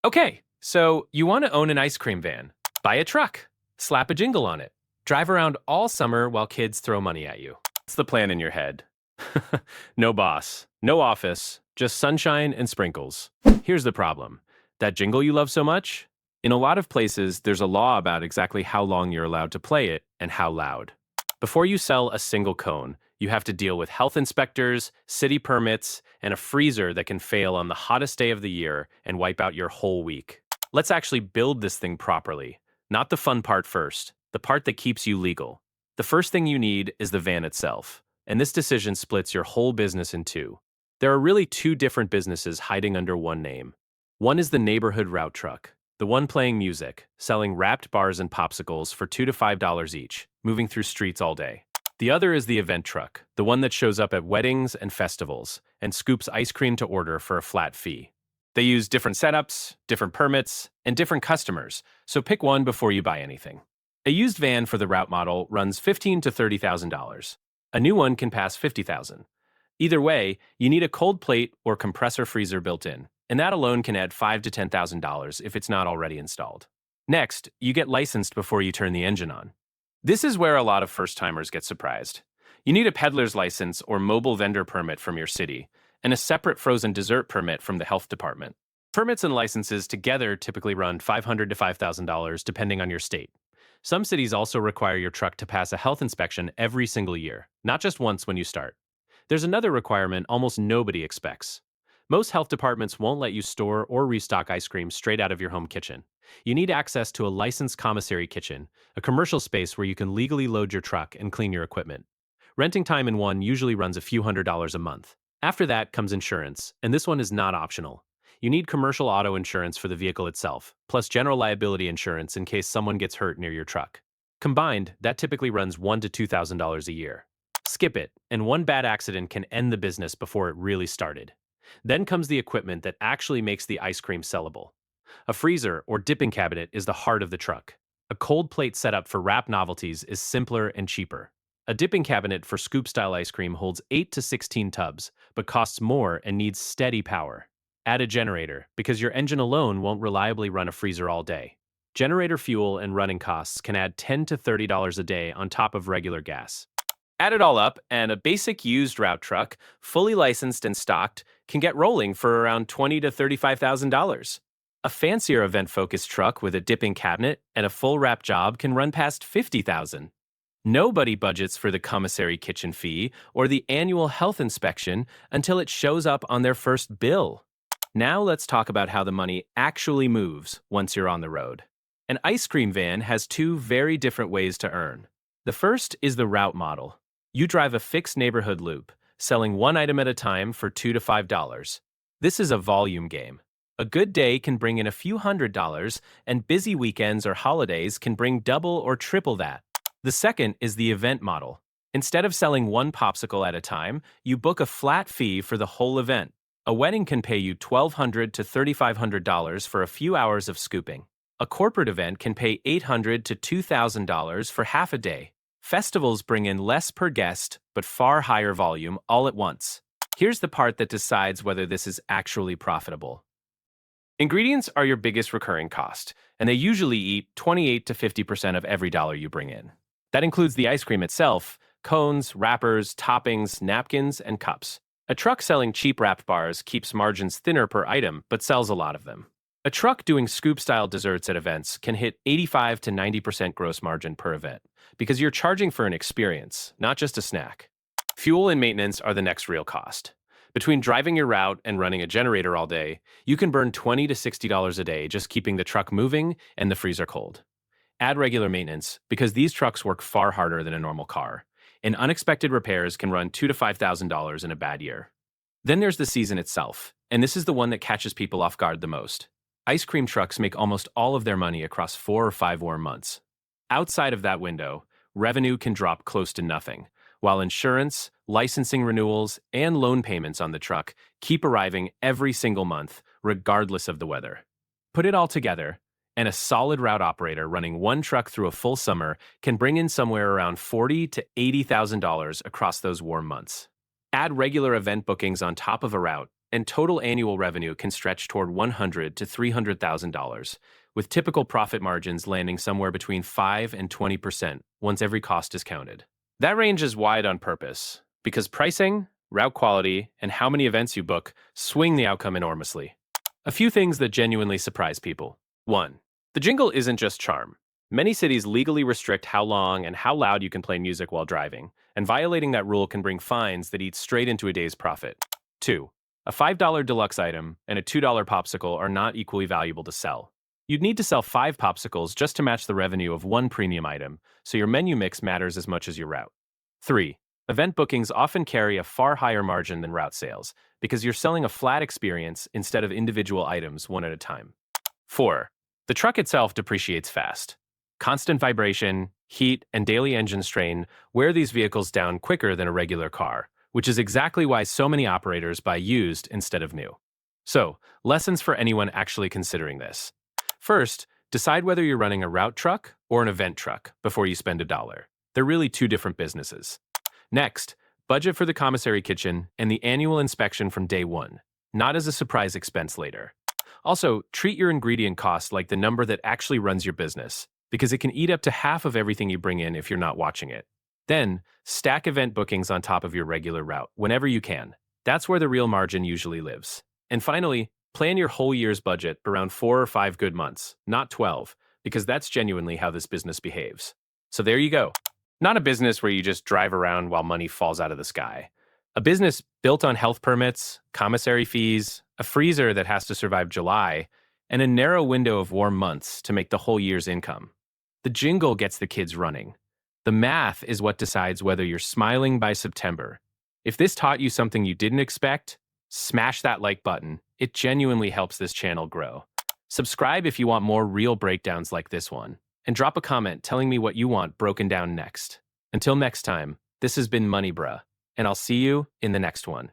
Okay, so you want to own an ice cream van. Buy a truck. Slap a jingle on it. Drive around all summer while kids throw money at you. That's the plan in your head. No boss, no office, just sunshine and sprinkles. Here's the problem. That jingle you love so much? In a lot of places, there's a law about exactly how long you're allowed to play it and how loud. Before you sell a single cone, you have to deal with health inspectors, city permits, and a freezer that can fail on the hottest day of the year and wipe out your whole week. Let's actually build this thing properly. Not the fun part first, the part that keeps you legal. The first thing you need is the van itself, and this decision splits your whole business in two. There are really two different businesses hiding under one name. One is the neighborhood route truck, the one playing music, selling wrapped bars and popsicles for $2 to $5 each, moving through streets all day. The other is the event truck, the one that shows up at weddings and festivals and scoops ice cream to order for a flat fee. They use different setups, different permits, and different customers, so pick one before you buy anything. A used van for the route model runs $15,000 to $30,000. A new one can pass $50,000. Either way, you need a cold plate or compressor freezer built in, and that alone can add $5,000 to $10,000 if it's not already installed. Next, you get licensed before you turn the engine on. This is where a lot of first-timers get surprised. You need a peddler's license or mobile vendor permit from your city, and a separate frozen dessert permit from the health department. Permits and licenses together typically run $500 to $5,000 depending on your state. Some cities also require your truck to pass a health inspection every single year, not just once when you start. There's another requirement almost nobody expects. Most health departments won't let you store or restock ice cream straight out of your home kitchen. You need access to a licensed commissary kitchen, a commercial space where you can legally load your truck and clean your equipment. Renting time in one usually runs a few $100s a month. After that comes insurance, and this one is not optional. You need commercial auto insurance for the vehicle itself, plus general liability insurance in case someone gets hurt near your truck. Combined, that typically runs $1,000 to $2,000 a year. Skip it, and one bad accident can end the business before it really started. Then comes the equipment that actually makes the ice cream sellable. A freezer or dipping cabinet is the heart of the truck. A cold plate setup for wrap novelties is simpler and cheaper. A dipping cabinet for scoop-style ice cream holds 8 to 16 tubs, but costs more and needs steady power. Add a generator, because your engine alone won't reliably run a freezer all day. Generator fuel and running costs can add $10 to $30 a day on top of regular gas. Add it all up, and a basic used route truck, fully licensed and stocked, can get rolling for around $20,000 to $35,000. A fancier event-focused truck with a dipping cabinet and a full wrap job can run past $50,000. Nobody budgets for the commissary kitchen fee or the annual health inspection until it shows up on their first bill. Now let's talk about how the money actually moves once you're on the road. An ice cream van has two very different ways to earn. The first is the route model. You drive a fixed neighborhood loop, selling one item at a time for $2 to $5. This is a volume game. A good day can bring in a few $100s, and busy weekends or holidays can bring double or triple that. The second is the event model. Instead of selling one popsicle at a time, you book a flat fee for the whole event. A wedding can pay you $1,200 to $3,500 for a few hours of scooping. A corporate event can pay $800 to $2,000 for half a day. Festivals bring in less per guest, but far higher volume all at once. Here's the part that decides whether this is actually profitable. Ingredients are your biggest recurring cost, and they usually eat 28 to 50% of every dollar you bring in. That includes the ice cream itself, cones, wrappers, toppings, napkins, and cups. A truck selling cheap wrapped bars keeps margins thinner per item, but sells a lot of them. A truck doing scoop-style desserts at events can hit 85 to 90% gross margin per event, because you're charging for an experience, not just a snack. Fuel and maintenance are the next real cost. Between driving your route and running a generator all day, you can burn $20 to $60 a day just keeping the truck moving and the freezer cold. Add regular maintenance, because these trucks work far harder than a normal car, and unexpected repairs can run $2,000 to $5,000 in a bad year. Then there's the season itself, and this is the one that catches people off guard the most. Ice cream trucks make almost all of their money across 4 or 5 warm months. Outside of that window, revenue can drop close to nothing, while insurance, licensing renewals, and loan payments on the truck keep arriving every single month, regardless of the weather. Put it all together, and a solid route operator running one truck through a full summer can bring in somewhere around $40,000 to $80,000 across those warm months. Add regular event bookings on top of a route, and total annual revenue can stretch toward $100,000 to $300,000, with typical profit margins landing somewhere between 5 and 20% once every cost is counted. That range is wide on purpose, because pricing, route quality, and how many events you book swing the outcome enormously. A few things that genuinely surprise people. 1. The jingle isn't just charm. Many cities legally restrict how long and how loud you can play music while driving, and violating that rule can bring fines that eat straight into a day's profit. 2. A $5 deluxe item and a $2 popsicle are not equally valuable to sell. You'd need to sell 5 popsicles just to match the revenue of one premium item, so your menu mix matters as much as your route. 3. Event bookings often carry a far higher margin than route sales, because you're selling a flat experience instead of individual items one at a time. 4. The truck itself depreciates fast. Constant vibration, heat, and daily engine strain wear these vehicles down quicker than a regular car, which is exactly why so many operators buy used instead of new. So, lessons for anyone actually considering this. First, decide whether you're running a route truck or an event truck before you spend $1. They're really two different businesses. Next, budget for the commissary kitchen and the annual inspection from day one, not as a surprise expense later. Also, treat your ingredient cost like the number that actually runs your business, because it can eat up to half of everything you bring in if you're not watching it. Then, stack event bookings on top of your regular route whenever you can. That's where the real margin usually lives. And finally, plan your whole year's budget around 4 or 5 good months, not 12, because that's genuinely how this business behaves. So there you go. Not a business where you just drive around while money falls out of the sky. A business built on health permits, commissary fees, a freezer that has to survive July, and a narrow window of warm months to make the whole year's income. The jingle gets the kids running. The math is what decides whether you're smiling by September. If this taught you something you didn't expect, smash that like button. It genuinely helps this channel grow. Subscribe if you want more real breakdowns like this one, and drop a comment telling me what you want broken down next. Until next time, this has been MoneyBruh, and I'll see you in the next one.